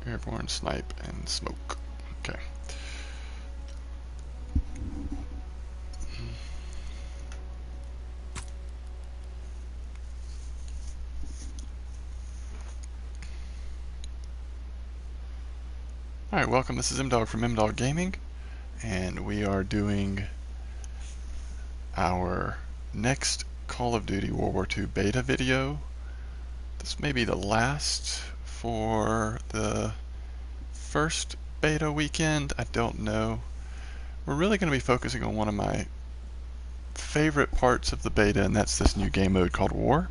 Airborne, snipe, and smoke. Okay. Alright, welcome. This is MDawg from MDawg Gaming, and we are doing our next Call of Duty World War II beta video. This may be the last for the first beta weekend. I don't know. We're really going to be focusing on one of my favorite parts of the beta, and that's this new game mode called War.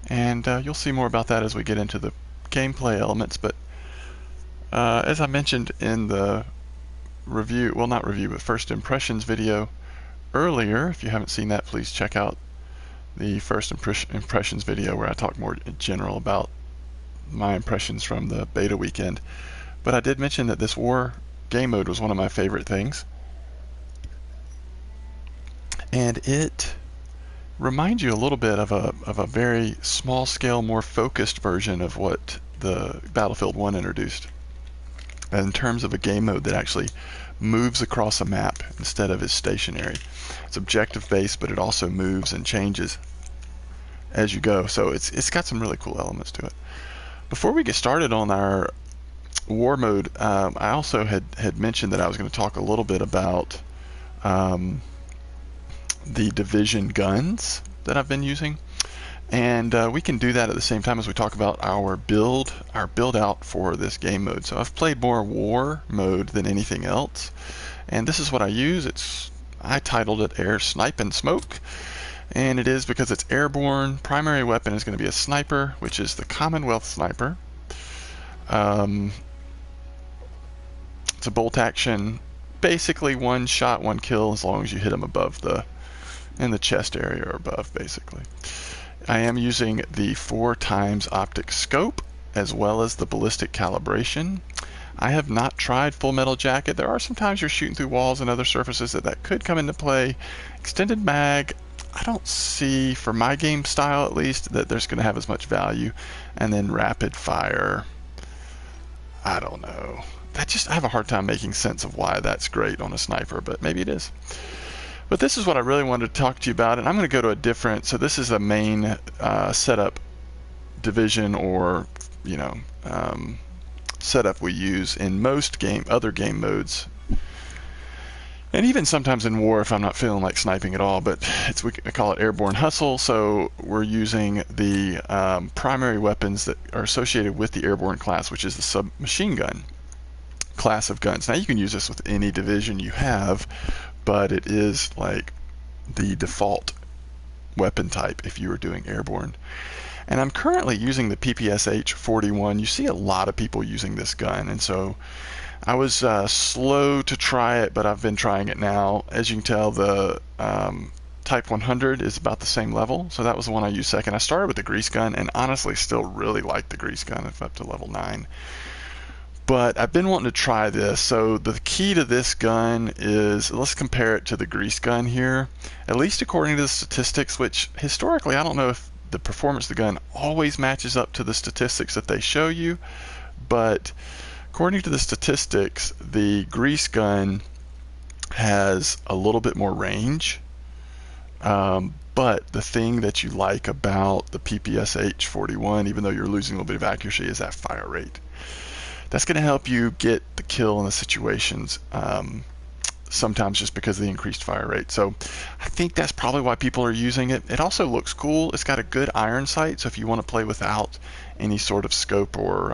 And you'll see more about that as we get into the gameplay elements, but as I mentioned in the review, well, not review, but first impressions video earlier, if you haven't seen that, please check out the first impressions video where I talk more in general about my impressions from the beta weekend. But I did mention that this War game mode was one of my favorite things, and it reminds you a little bit of a very small scale, more focused version of what the Battlefield 1 introduced, in terms of a game mode that actually moves across a map instead of is stationary. It's objective based, but it also moves and changes as you go, so it's got some really cool elements to it. Before we get started on our War mode, I also had mentioned that I was going to talk a little bit about the Division guns that I've been using, and we can do that at the same time as we talk about our build out for this game mode. So I've played more War mode than anything else, and this is what I use. I titled it Air, Snipe, and Smoke, and it is because it's airborne. Primary weapon is going to be a sniper, which is the Commonwealth sniper. It's a bolt action, basically one shot, one kill, as long as you hit them in the chest area or above, basically. I am using the 4x optic scope as well as the ballistic calibration. I have not tried Full Metal Jacket. There are some times you're shooting through walls and other surfaces that could come into play. Extended mag, I don't see, for my game style at least, that there's going to have as much value. And then rapid fire, I don't know. I have a hard time making sense of why that's great on a sniper, but maybe it is. But this is what I really wanted to talk to you about, and I'm going to go to a different, so this is a main setup division, or setup we use in most other game modes, and even sometimes in War if I'm not feeling like sniping at all. But we call it Airborne Hustle, so we're using the primary weapons that are associated with the Airborne class, which is the submachine gun class of guns. Now you can use this with any division you have, but it is like the default weapon type if you were doing airborne. And I'm currently using the PPSH-41. You see a lot of people using this gun, and so I was slow to try it, but I've been trying it now. As you can tell, the Type 100 is about the same level, so that was the one I used second. I started with the grease gun, and honestly still really like the grease gun. It's up to level 9. But I've been wanting to try this. So the key to this gun is, let's compare it to the grease gun here. At least according to the statistics, which historically I don't know if the performance of the gun always matches up to the statistics that they show you, but according to the statistics, the grease gun has a little bit more range. But the thing that you like about the PPSH-41, even though you're losing a little bit of accuracy, is that fire rate. That's going to help you get the kill in the situations, sometimes just because of the increased fire rate. So I think that's probably why people are using it. It also looks cool. It's got a good iron sight, so if you want to play without any sort of scope or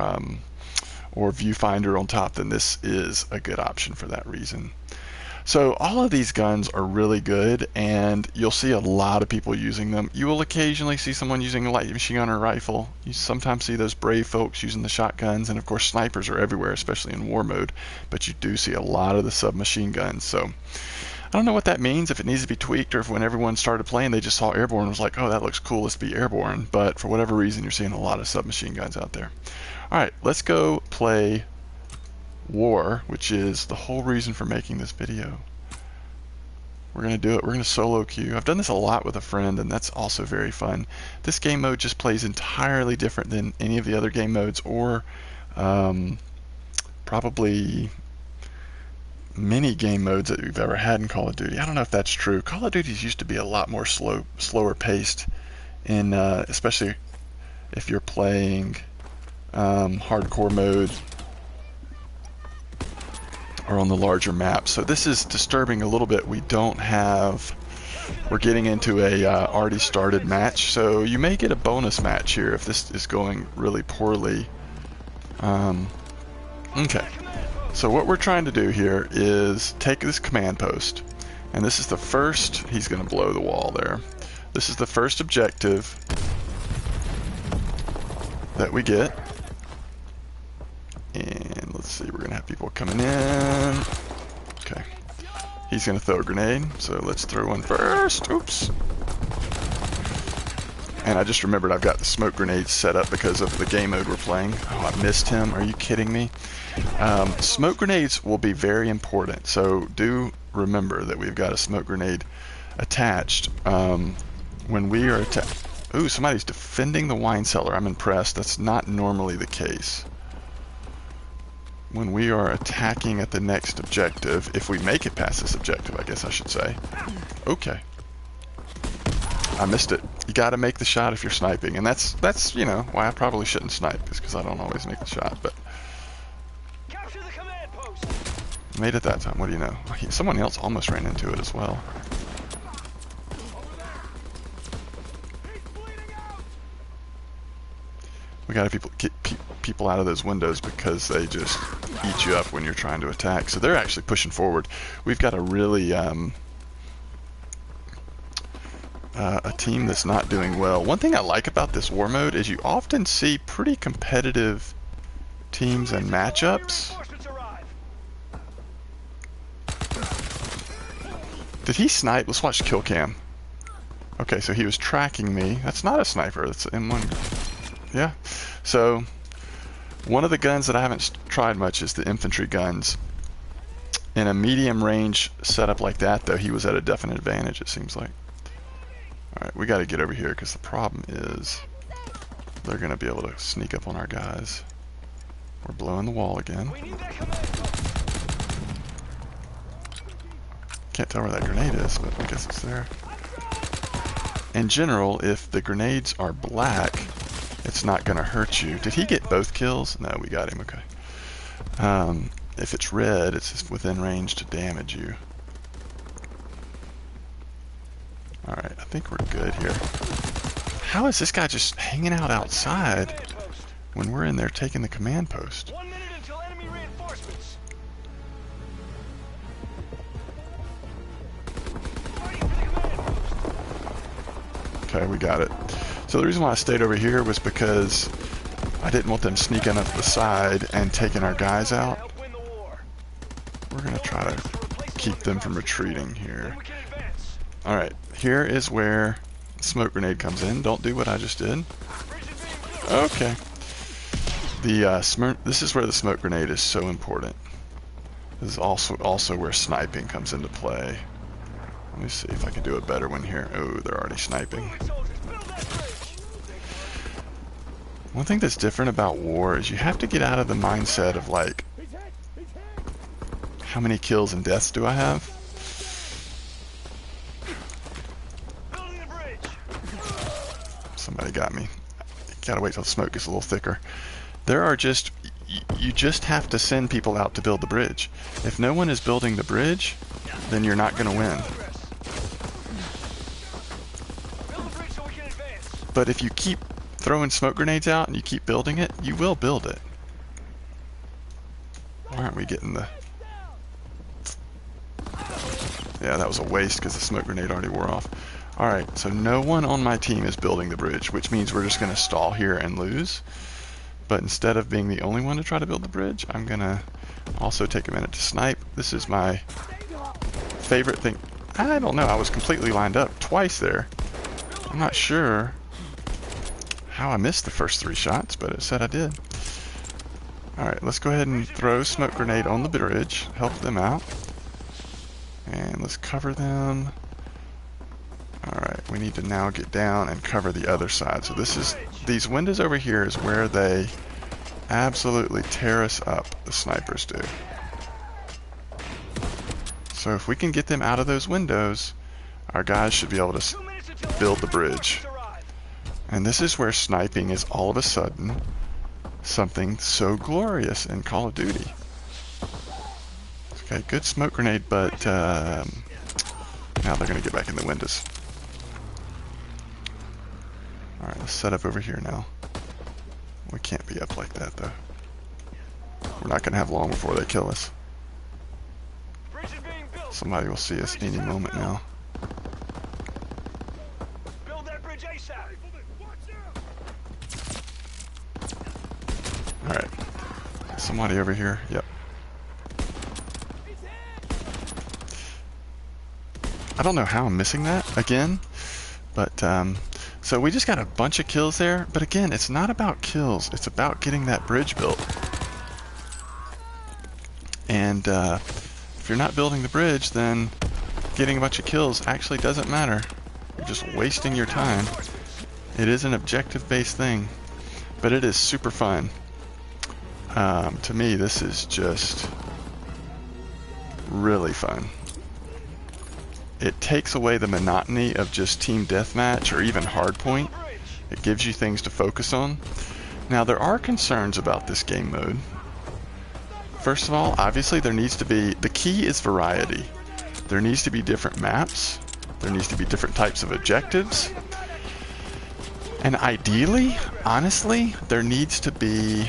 viewfinder on top, then this is a good option for that reason. So all of these guns are really good, and you'll see a lot of people using them. You will occasionally see someone using a light machine gun or rifle. You sometimes see those brave folks using the shotguns, and of course snipers are everywhere, especially in War mode, but you do see a lot of the submachine guns. So I don't know what that means, if it needs to be tweaked, or if when everyone started playing they just saw airborne and was like, oh, that looks cool, let's be airborne. But for whatever reason, you're seeing a lot of submachine guns out there. Alright, let's go play War, which is the whole reason for making this video. We're going to do it. We're going to solo queue. I've done this a lot with a friend, and that's also very fun. This game mode just plays entirely different than any of the other game modes or probably many game modes that we've ever had in Call of Duty. I don't know if that's true. Call of Duty's used to be a lot more slower paced, in especially if you're playing hardcore mode or on the larger map. So this is disturbing a little bit. We're getting into a already started match, so you may get a bonus match here if this is going really poorly. Okay, so what we're trying to do here is take this command post, and this is the first. He's going to blow the wall there. This is the first objective that we get, and let's see, we're going to have people coming in. Okay, he's going to throw a grenade, so let's throw one first. Oops. And I just remembered I've got the smoke grenades set up because of the game mode we're playing. Oh, I missed him. Are you kidding me? Smoke grenades will be very important, so do remember that we've got a smoke grenade attached when we are attacked. Ooh, somebody's defending the wine cellar. I'm impressed. That's not normally the case. When we are attacking at the next objective, if we make it past this objective, I guess I should say. Okay. I missed it. You got to make the shot if you're sniping, and that's you know why I probably shouldn't snipe, is because I don't always make the shot. But made it that time. What do you know? Someone else almost ran into it as well. We got to get people out of those windows because they just eat you up when you're trying to attack. So they're actually pushing forward. We've got a really a team that's not doing well. One thing I like about this war mode is you often see pretty competitive teams and matchups. Did he snipe? Let's watch kill cam. Okay, so he was tracking me. That's not a sniper. That's an M1. Yeah. So one of the guns that I haven't tried much is the infantry guns. In a medium range setup like that, though, he was at a definite advantage, it seems like. Alright, we got to get over here because the problem is they're going to be able to sneak up on our guys. We're blowing the wall again. Can't tell where that grenade is, but I guess it's there. In general, if the grenades are black, it's not going to hurt you. Did he get both kills? No, we got him. Okay. If it's red, it's just within range to damage you. Alright, I think we're good here. How is this guy just hanging out outside when we're in there taking the command post? 1 minute until enemy reinforcements. Okay, we got it. So the reason why I stayed over here was because I didn't want them sneaking up the side and taking our guys out. We're going to try to keep them from retreating here. Alright, here is where the smoke grenade comes in. Don't do what I just did. Okay. This is where the smoke grenade is so important. This is also where sniping comes into play. Let me see if I can do a better one here. Oh, they're already sniping. One thing that's different about war is you have to get out of the mindset of like, how many kills and deaths do I have? Somebody got me. Gotta wait till the smoke gets a little thicker. You just have to send people out to build the bridge. If no one is building the bridge, then you're not gonna win. But if you keep throwing smoke grenades out and you keep building it, you will build it. Why aren't we getting the... Yeah, that was a waste because the smoke grenade already wore off. Alright, so no one on my team is building the bridge, which means we're just going to stall here and lose. But instead of being the only one to try to build the bridge, I'm going to also take a minute to snipe. This is my favorite thing. I don't know, I was completely lined up twice there. I'm not sure how I missed the first 3 shots, but it said I did. Alright, let's go ahead and throw smoke grenade on the bridge, help them out. And let's cover them. Alright, we need to now get down and cover the other side. So these windows over here is where they absolutely tear us up, the snipers do. So if we can get them out of those windows, our guys should be able to build the bridge. And this is where sniping is all of a sudden something so glorious in Call of Duty. Okay, good smoke grenade, but now they're going to get back in the windows. Alright, let's set up over here now. We can't be up like that, though. We're not going to have long before they kill us. Somebody will see us any moment now. Build that bridge ASAP. Alright. Somebody over here. Yep. I don't know how I'm missing that again, but so we just got a bunch of kills there, but again, it's not about kills, it's about getting that bridge built. And if you're not building the bridge, then getting a bunch of kills actually doesn't matter. You're just wasting your time. It is an objective-based thing, but it is super fun. To me, this is just really fun. It takes away the monotony of just team deathmatch or even hardpoint. It gives you things to focus on. Now, there are concerns about this game mode. First of all, obviously there needs to be, the key is variety. There needs to be different maps. There needs to be different types of objectives. And ideally, honestly, there needs to be,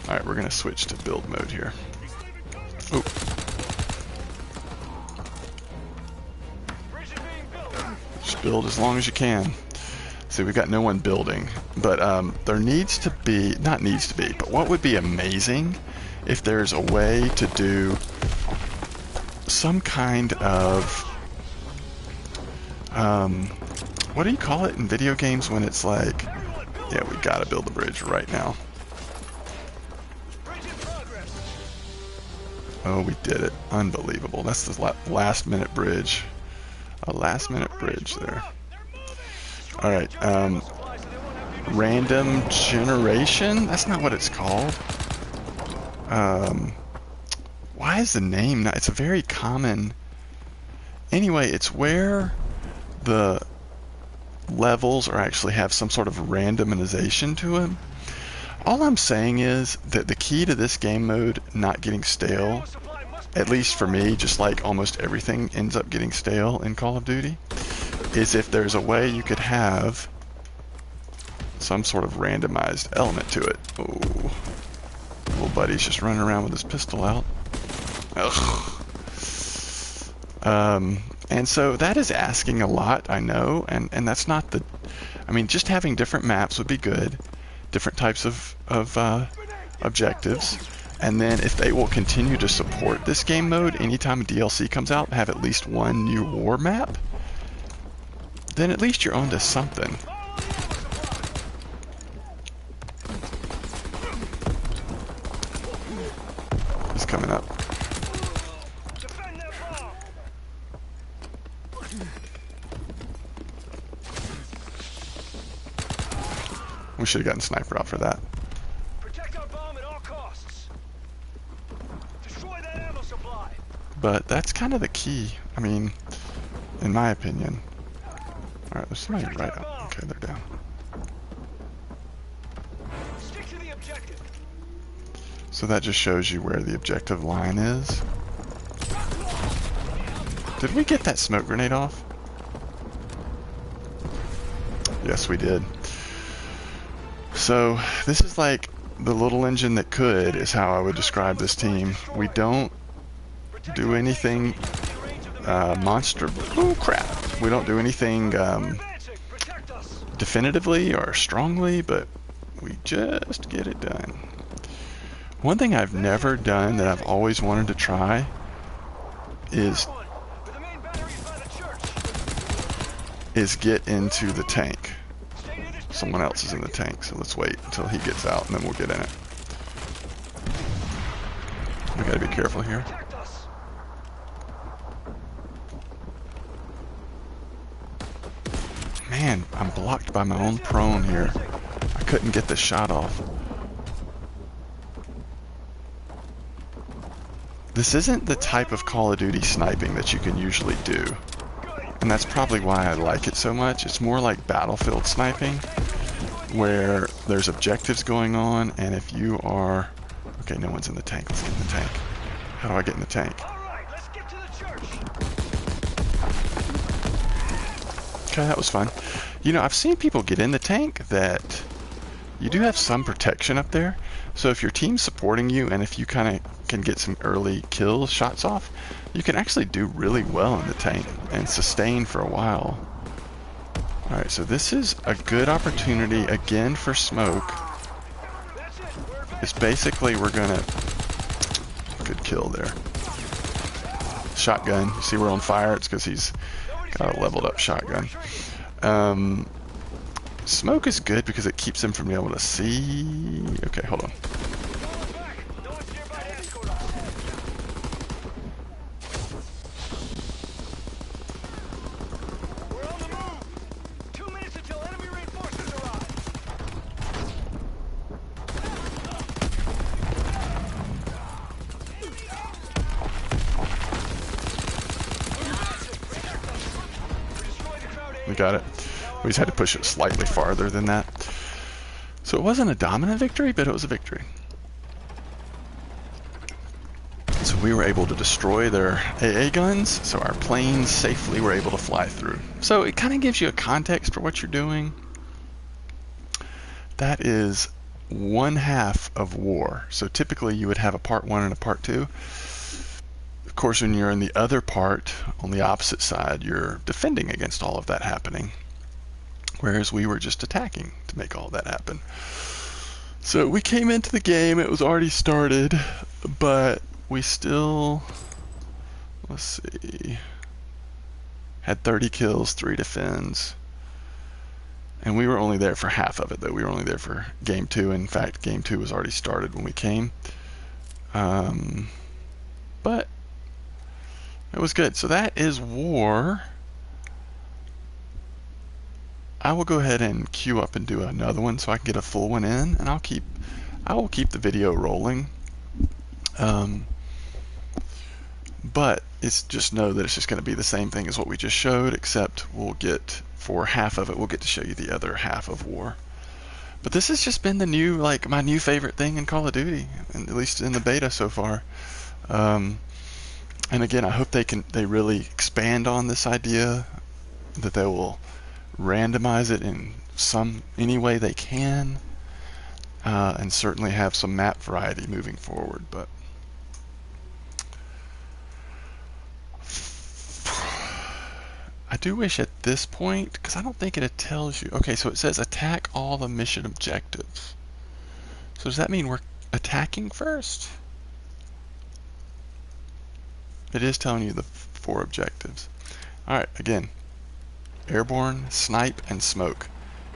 alright, we're going to switch to build mode here. Ooh. Just build as long as you can. See, we've got no one building, but there needs to be, not needs to be, but what would be amazing if there's a way to do some kind of, what do you call it in video games when it's like, yeah, we gotta build the bridge right now. Oh, we did it. Unbelievable. That's the last minute bridge. A last minute bridge there. Alright, random generation? That's not what it's called. Why is the name not? It's a very common. Anyway, it's where the levels are actually have some sort of randomization to them. All I'm saying is that the key to this game mode not getting stale, at least for me, just like almost everything ends up getting stale in Call of Duty, is if there's a way you could have some sort of randomized element to it. Oh, little buddy's just running around with his pistol out. Ugh. And so that is asking a lot, I know, and that's not the, I mean, just having different maps would be good, different types of objectives, and then if they will continue to support this game mode, anytime a DLC comes out, have at least one new war map, then at least you're onto something. He's coming up. We should have gotten sniper out for that. Protect our bomb at all costs. Destroy that ammo supply. But that's kind of the key. I mean, in my opinion. Alright, there's somebody right up. Okay, they're down. Stick to the objective. So that just shows you where the objective line is. Did we get that smoke grenade off? Yes, we did. So this is like the little engine that could, is how I would describe this team. We don't do anything monster. Oh crap! We don't do anything definitively or strongly, but we just get it done. One thing I've never done that I've always wanted to try is get into the tank. Someone else is in the tank, so let's wait until he gets out and then we'll get in it. We gotta be careful here. Man, I'm blocked by my own prone here. I couldn't get the shot off. This isn't the type of Call of Duty sniping that you can usually do. And that's probably why I like it so much. It's more like Battlefield sniping, where there's objectives going on, and if you are... Okay, no one's in the tank. Let's get in the tank. How do I get in the tank? Alright, let's get to the church. Okay, that was fun. You know, I've seen people get in the tank that you do have some protection up there. So if your team's supporting you, and if you kind of can get some early kills, shots off, you can actually do really well in the tank and sustain for a while. Alright, so this is a good opportunity again for smoke. It's basically we're gonna... Good kill there. Shotgun. You see we're on fire? It's because he's got a leveled up shotgun. Smoke is good because it keeps him from being able to see... Okay, hold on. We got it. We just had to push it slightly farther than that. So it wasn't a dominant victory, but it was a victory. So we were able to destroy their AA guns, so our planes safely were able to fly through. So it kind of gives you a context for what you're doing. That is one half of war. So typically you would have a part 1 and a part 2. Of course, when you're in the other part, on the opposite side, you're defending against all of that happening. Whereas we were just attacking to make all that happen. So we came into the game, it was already started, but we still, let's see, had 30 kills, 3 defends. And we were only there for half of it, though. We were only there for game 2. In fact, game 2 was already started when we came. But it was good. So that is war. I will go ahead and queue up and do another one so I can get a full one in, and I will keep the video rolling. But it's just know that it's just going to be the same thing as what we just showed, except we'll get, for half of it, we'll get to show you the other half of war. But this has just been the new, like, my new favorite thing in Call of Duty, and at least in the beta so far. And again, I hope they really expand on this idea, that they will randomize it in any way they can, and certainly have some map variety moving forward. But I do wish at this point, because I don't think it tells you. Okay, so it says attack all the mission objectives. So does that mean we're attacking first? It is telling you the 4 objectives. Alright, again, airborne, snipe, and smoke.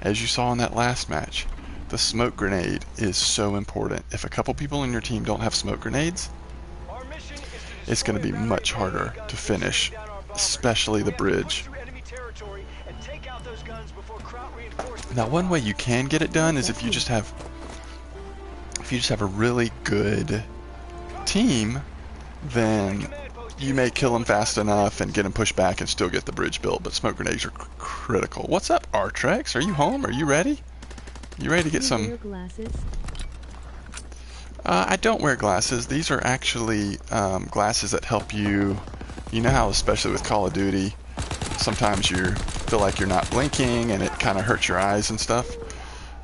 As you saw in that last match, the smoke grenade is so important. If a couple people in your team don't have smoke grenades, it's going to be much harder to finish, especially the bridge. Now, one way you can get it done is if you just have a really good team, then you may kill them fast enough and get them pushed back and still get the bridge built, but smoke grenades are critical. What's up, Artrex? Are you home? Are you ready? You ready to get some... Wear glasses? I don't wear glasses. These are actually glasses that help you... You know how, especially with Call of Duty, sometimes you feel like you're not blinking and it kind of hurts your eyes and stuff?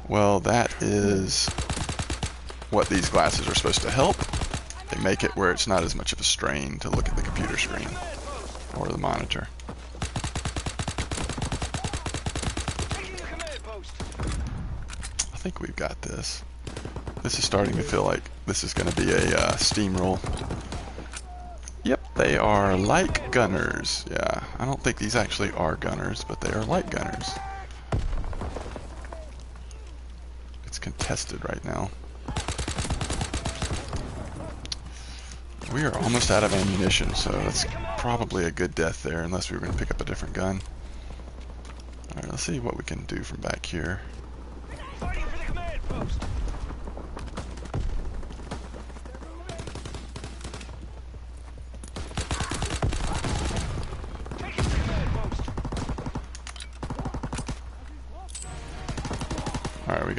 Well, that is what these glasses are supposed to help. They make it where it's not as much of a strain to look at the computer screen or the monitor. I think we've got this. This is starting to feel like this is going to be a steamroll. Yep, they are light gunners. Yeah, I don't think these actually are gunners, but they are light gunners. It's contested right now. We are almost out of ammunition, so that's probably a good death there, unless we were going to pick up a different gun. Alright, let's see what we can do from back here.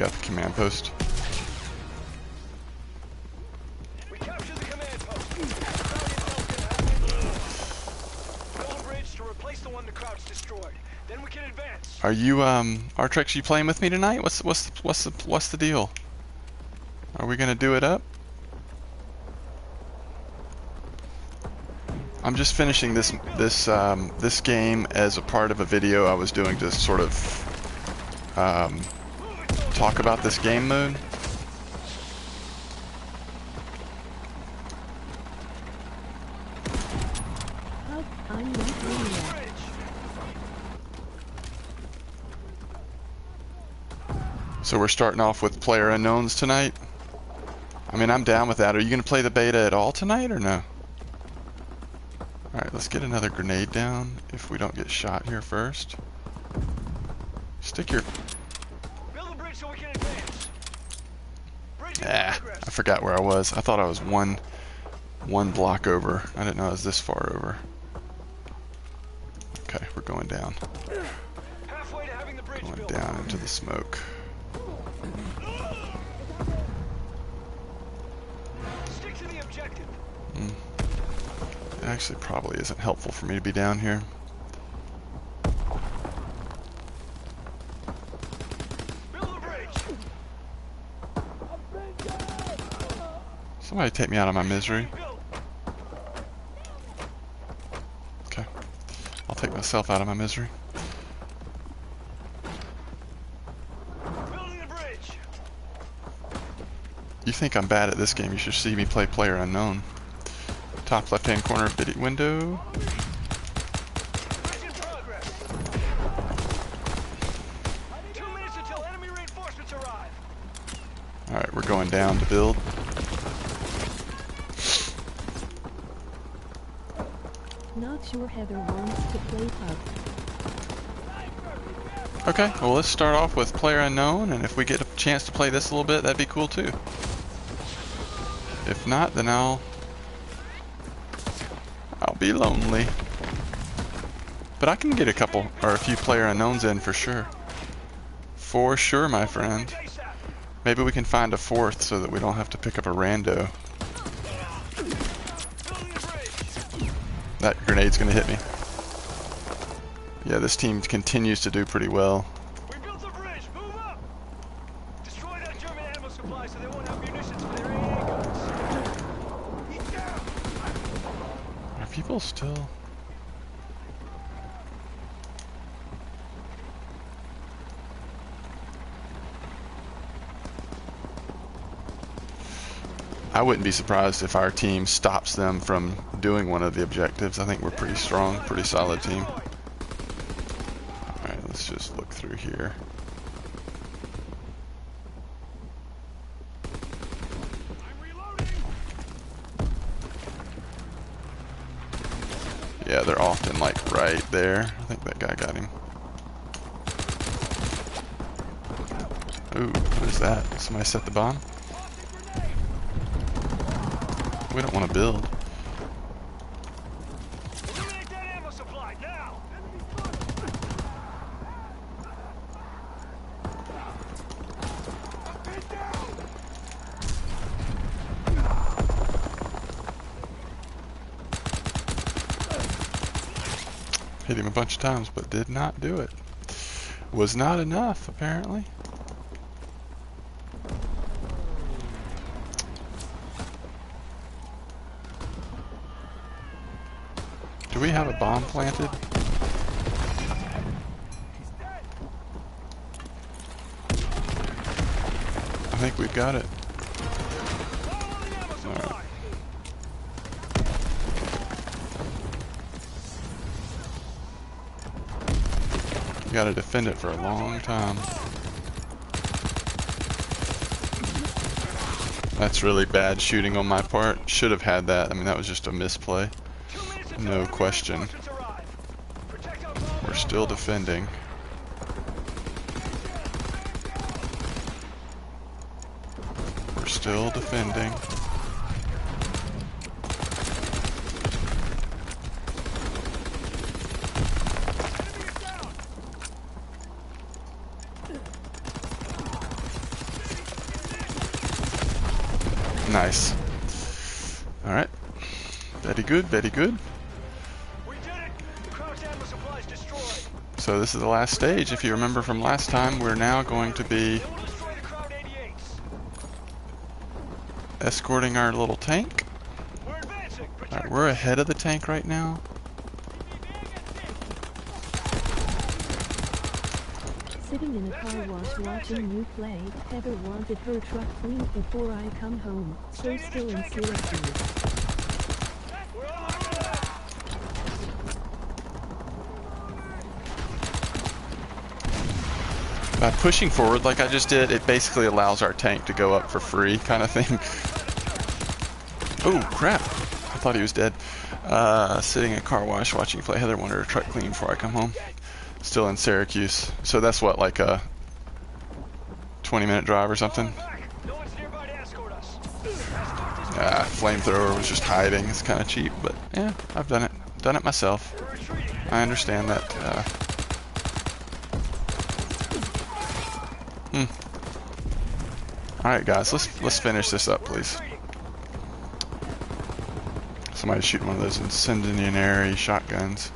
got the command post. We captured the command post. Build a bridge to replace the one the Kraut's destroyed. Then we can advance. Are you Artrex, you playing with me tonight? What's the deal? Are we gonna do it up? I'm just finishing this game as a part of a video I was doing to sort of talk about this game mode. So we're starting off with player unknowns tonight. I mean, I'm down with that. Are you gonna play the beta at all tonight or no? Alright, let's get another grenade down if we don't get shot here first. Stick your... Build a bridge so we can advance. I forgot where I was. I thought I was one block over. I didn't know I was this far over. Okay, we're going down. Halfway to having the bridge Going built. down into the smoke. Stick to the objective. It actually probably isn't helpful for me to be down here. Build a bridge. Somebody take me out of my misery. Okay. I'll take myself out of my misery. Building the bridge. You think I'm bad at this game, you should see me play Player Unknown. Top left-hand corner video window. Bridge in progress. 2 minutes until enemy reinforcements arrive. Alright, we're going down to build. Not sure Heather wants to play pub. Okay, well let's start off with Player Unknown, and if we get a chance to play this a little bit, that'd be cool too. If not, then I'll be lonely. But I can get a couple, or a few Player Unknowns in for sure. For sure, my friend. Maybe we can find a fourth so that we don't have to pick up a rando. That grenade's gonna hit me. Yeah, this team continues to do pretty well. We built the bridge. Move up. Destroy that German ammo supply so they won't have munitions for their AA guns. He's down. Are people still... I wouldn't be surprised if our team stops them from doing one of the objectives. I think we're pretty strong, pretty solid team. Alright, let's just look through here. Yeah, they're often like right there. I think that guy got him. Ooh, what is that? Somebody set the bomb? We don't want to build. Eliminate that ammo supply now. Hit him a bunch of times, but did not do it. Was not enough, apparently. Do we have a bomb planted? I think we've got it. Alright. You gotta defend it for a long time. That's really bad shooting on my part. Should have had that. I mean, that was just a misplay. No question. We're still defending. We're still defending. Nice. Alright. Very good, very good. We did it! The crowd's ammo supplies destroyed. So this is the last stage. If you remember from last time, we're now going to be They will destroy the crowd 88s. escorting our little tank. We're advancing. Protect Alright, we're ahead of the tank right now. Sitting in a car wash watching you play. Heather wanted her truck cleaned before I come home. So still in Syracuse. We're on the move! By pushing forward like I just did, it basically allows our tank to go up for free, kind of thing. Oh, crap. I thought he was dead. Sitting in a car wash watching you play. Heather wanted her truck cleaned before I come home. Still in Syracuse. So that's what, like a 20-minute drive or something? No one's nearby to escort us. Flamethrower was just hiding. It's kind of cheap, but yeah, I've done it. Done it myself. We're retreating. I understand that. Alright guys, let's finish this up, please. Somebody's shooting one of those incendiary shotguns.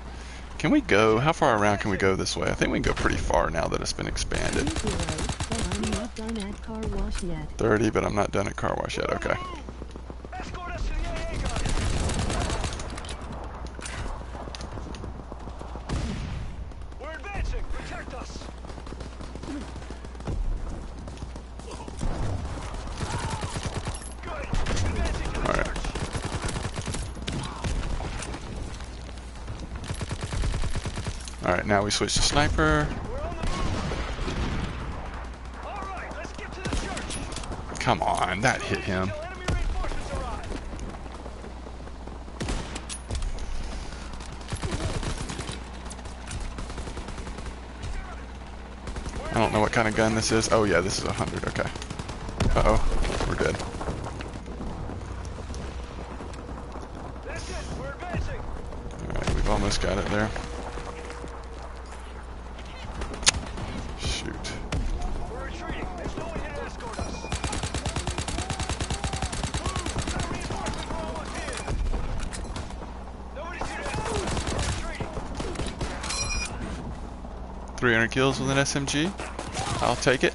Can we go? How far around can we go this way? I think we can go pretty far now that it's been expanded. 30, but I'm not done at car wash yet. 30, but I'm not done at car wash yet. Okay. Escort us to the AA gun. We're advancing. Protect us. Good. Advancing to the Alright. church. Alright, now we switch to sniper. We're on the move. All right, let's get to the church. Come on, that hit him. Till enemy reinforcements arrive. I don't know what kind of gun this is. Oh yeah, this is 100. Okay. Uh-oh. We're dead. That's it. We're advancing. Alright, we've almost got it there. Shoot. We're retreating. There's no one here to escort us. Move! Got reinforcements. We're almost here. Nobody's here to escort us. We're retreating. 300 kills with an SMG. I'll take it.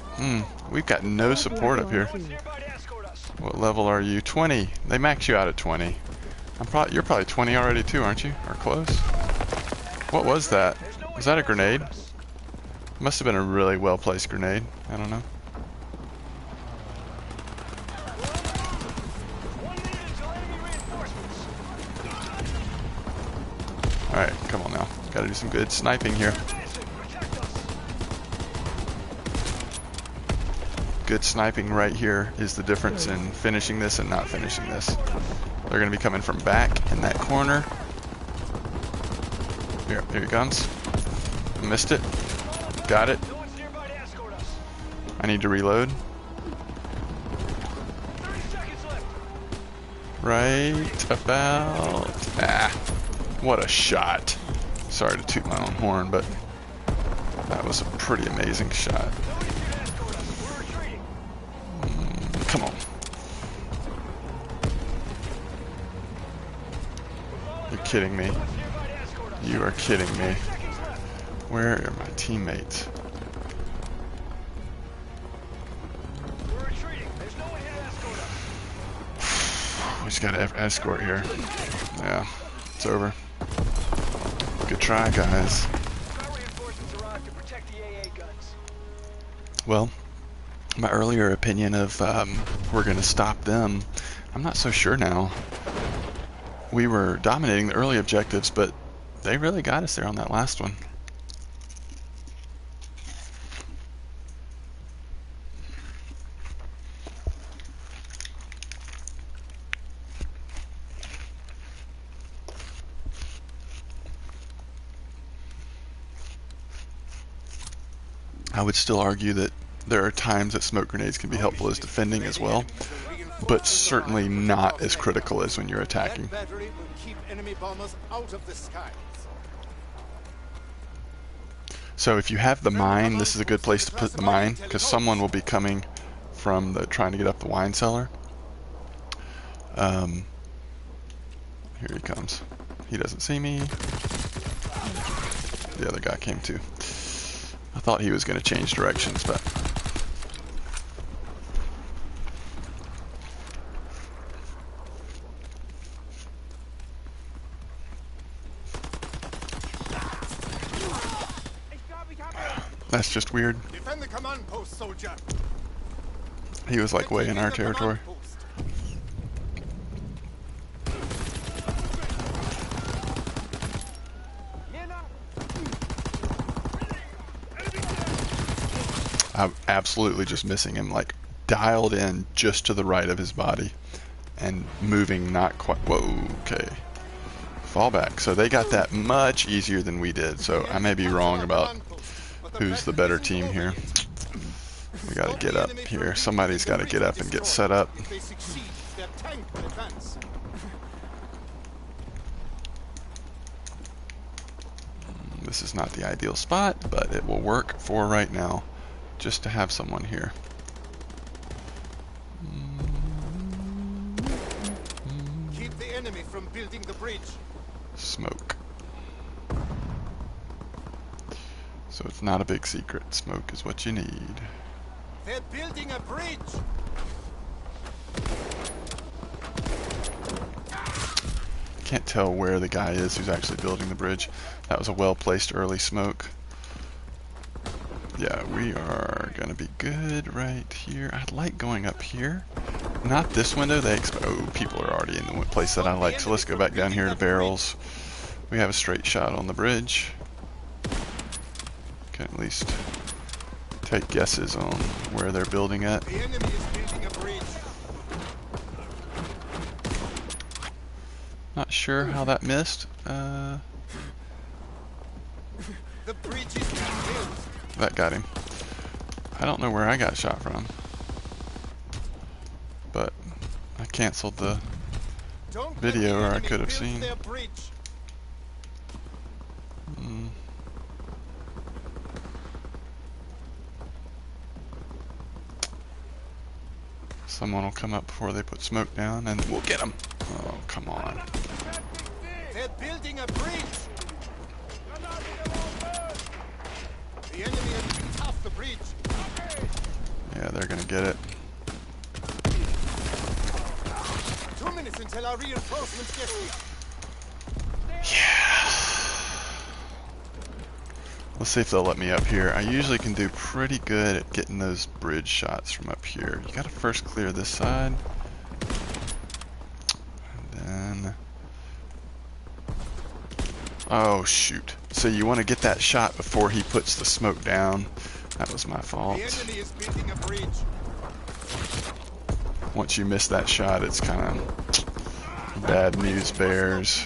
We've got no support up here. No one's nearby to escort us. What level are you? 20. They max you out at 20. You're probably 20 already too, aren't you? Or close? What was that? There's no one Was that a here to escort grenade? us. Must have been a really well placed grenade. I don't know. One minute until enemy reinforcements. Alright, come on now. Gotta do some good sniping here. Advancing. Protect us. Good sniping right here is the difference in finishing this and not finishing this. They're gonna be coming from back in that corner. Here he comes. Missed it. Got it. No one's nearby to escort us. I need to reload. 30 seconds left. Right about... what a shot. Sorry to toot my own horn, but that was a pretty amazing shot. Nobody's here to escort us. We're retreating. Come on. You're kidding me. No one's nearby to escort us. You are kidding me. 30 seconds left. Where are my teammates? We're retreating. There's no one here to escort us. We just got to escort here. Yeah, it's over. Good try, guys. Crowd reinforcements arrived to protect the AA guns. Well, my earlier opinion of we're going to stop them, I'm not so sure now. We were dominating the early objectives, but they really got us there on that last one. I would still argue that there are times that smoke grenades can be helpful as defending as well, but certainly not as critical as when you're attacking. That battery will keep enemy bombers out of the skies. So if you have the mine, this is a good place to put the mine, because someone will be coming from trying to get up the wine cellar. Here he comes. He doesn't see me. The other guy came too. I thought he was going to change directions, but that's just weird. Defend the command post, soldier. He was like way in our territory. I'm absolutely just missing him, like dialed in just to the right of his body and moving not quite. Whoa, okay. Fall back. So they got that much easier than we did. So I may be wrong about who's the better team here. We got to get up here. Somebody's got to get up and get set up. This is not the ideal spot, but it will work for right now, just to have someone here. Keep the enemy from building the bridge. Smoke. So it's not a big secret. Smoke is what you need. They're building a bridge. Can't tell where the guy is who's actually building the bridge. That was a well-placed early smoke. Yeah, we are gonna be good right here. I'd like going up here. Not this window. Oh, people are already in the place that I like. So let's go back down here to barrels. We have a straight shot on the bridge. Can at least take guesses on where they're building at. The enemy is building a bridge. Not sure how that missed. The bridge is being built. That got him. I don't know where I got shot from, but I canceled the Don't video, let or the I could have enemy seen. build their bridge. Someone will come up before they put smoke down, and we'll get them. Oh, come on. They're building a bridge. The enemy has built half the bridge. Yeah, they're gonna get it. 2 minutes until our reinforcements get here. Yeah. Let's see if they'll let me up here. I usually can do pretty good at getting those bridge shots from up here. You gotta first clear this side. And then... oh, shoot. So you want to get that shot before he puts the smoke down. That was my fault. The enemy is building a bridge. Once you miss that shot, it's kind of bad news bears.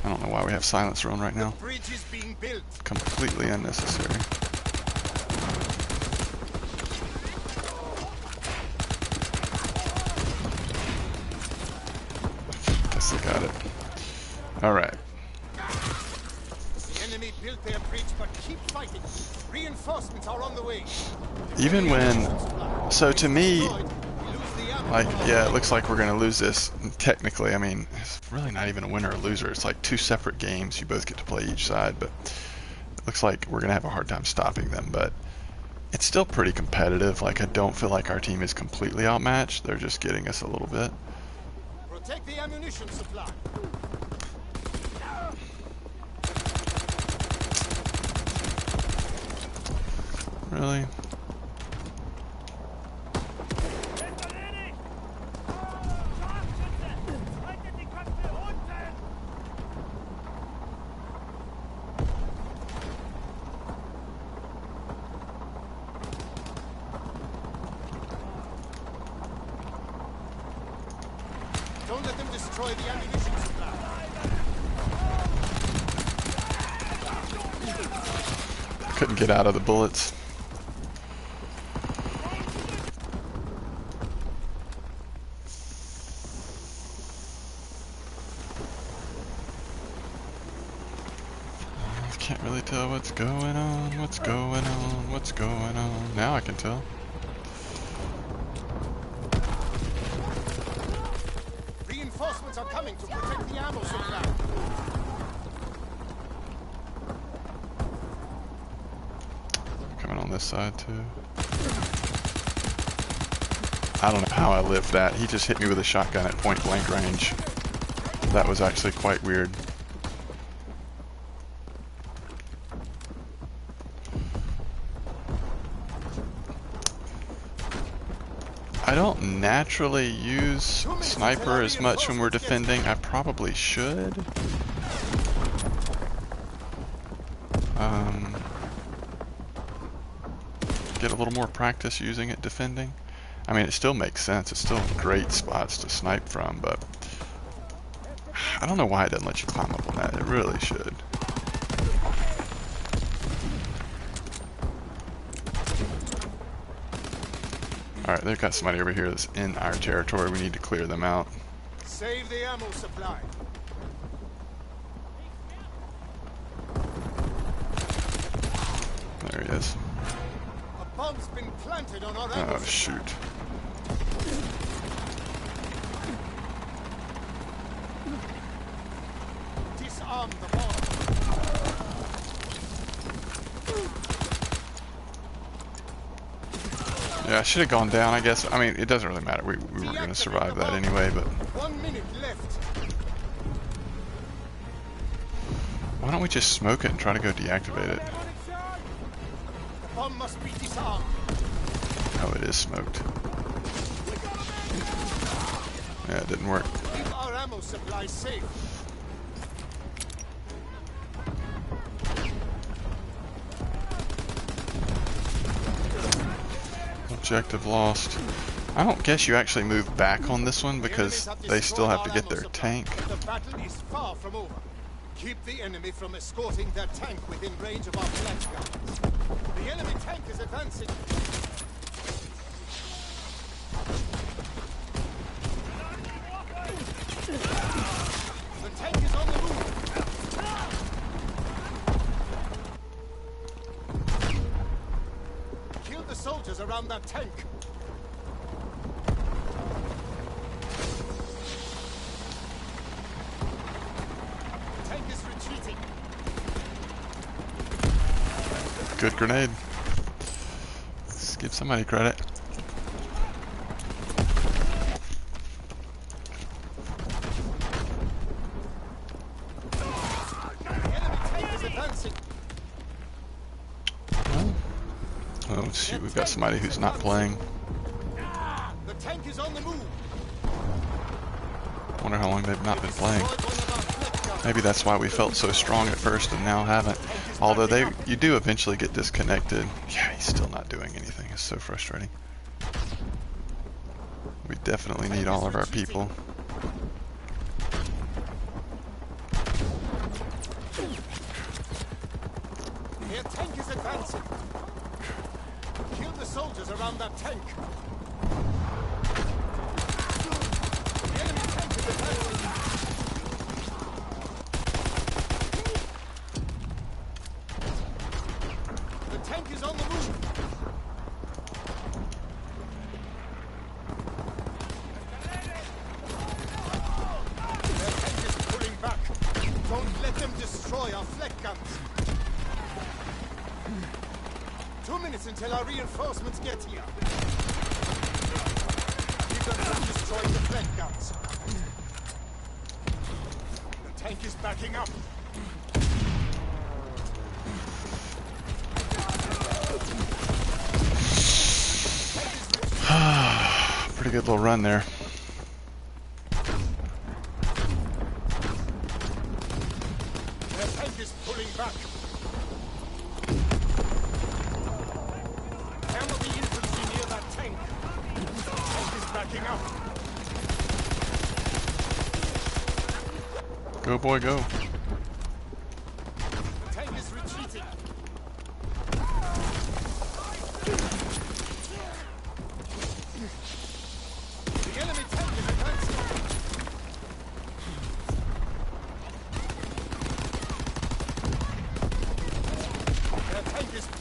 I don't know why we have silencer on right now. The bridge is being built. Completely unnecessary. Guess they got it. Alright. The enemy built their bridge, but keep fighting. Reinforcements are on the way. Even when... so to me, like, yeah, it looks like we're going to lose this. Technically, I mean, it's really not even a winner or loser. It's like two separate games. You both get to play each side, but it looks like we're going to have a hard time stopping them. But it's still pretty competitive. Like, I don't feel like our team is completely outmatched. They're just getting us a little bit. Protect the ammunition supply. Really? Don't let them destroy the ammunition supply. Couldn't get out of the bullets. Can't really tell what's going on, what's going on, what's going on. Now I can tell. Reinforcements are coming to protect the ammo supply. Coming on this side too. I don't know how I lived that. He just hit me with a shotgun at point blank range. That was actually quite weird. I don't naturally use sniper as much when we're defending. I probably should. Get a little more practice using it defending. I mean, it still makes sense. It's still great spots to snipe from, but I don't know why it doesn't let you climb up on that. It really should. Alright, they've got somebody over here that's in our territory. We need to clear them out. Save the ammo supply. There he is. A bomb's been planted on our ammo Oh, supply. shoot. Disarm the bomb. Yeah, I should have gone down, I guess. I mean, it doesn't really matter. We were going to survive that anyway, but 1 minute left. why don't we just smoke it and try to go deactivate it? The bomb must be disarmed. Oh, it is smoked. Yeah, it didn't work. Keep our ammo supply safe. Objective lost. I don't guess you actually move back on this one because they still have to get their tank. The battle is far from over. Keep the enemy from escorting their tank within range of our flank guns. The enemy tank is advancing. The tank is on the move. Kill the soldiers around that tank. The tank is retreating. Good grenade. Let's give somebody credit. The enemy tank is advancing. Oh shoot, we've got somebody who's not playing. The tank is on the move. Wonder how long they've not been playing. Maybe that's why we felt so strong at first and now haven't. Although you do eventually get disconnected. Yeah, he's still not doing anything. It's so frustrating. We definitely need all of our people. Their tank is advancing. Kill the soldiers around that tank. The enemy tank is advancing. The tank is on the move. Their tank is pulling back. Don't let them destroy our flak guns. 2 minutes until our reinforcements get here. Keep them from destroying the flak guns. The tank is backing up. Pretty good little run there. Their tank is pulling back. Hammer the infantry near that tank. The tank is backing up. Go boy, go. The tank is retreating. The enemy tank is advancing.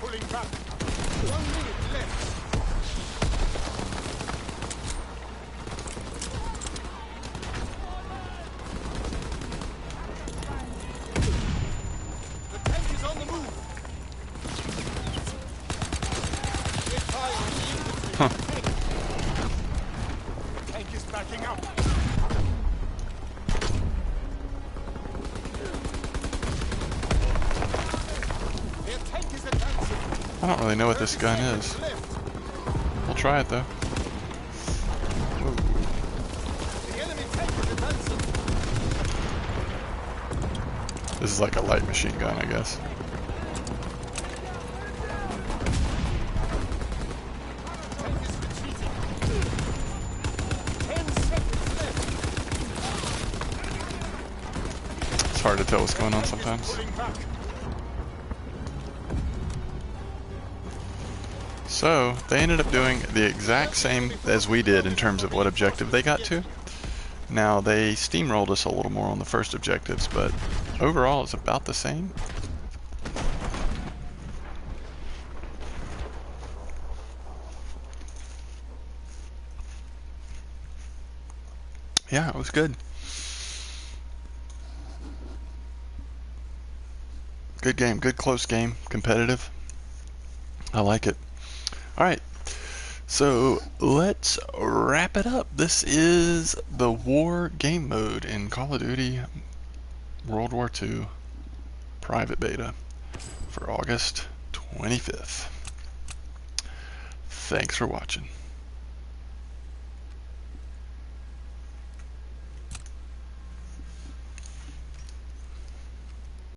pulling back. 1 minute left. The tank is on the move. We're firing the infantry. Huh. The tank is backing up. Their tank is advancing. I don't really know what this 30 gun seconds is. left. We'll try it though. Whoa. The enemy tank is advancing. This is like a light machine gun, I guess. Tank is retreating. 10 seconds left. It's hard to tell what's going on sometimes. Pulling back. So, they ended up doing the exact same as we did in terms of what objective they got to. Now, they steamrolled us a little more on the first objectives, but overall it's about the same. Yeah, it was good. Good game, good close game, competitive. I like it. Alright, so let's wrap it up. This is the War game mode in Call of Duty World War II Private Beta for August 25th. Thanks for watching.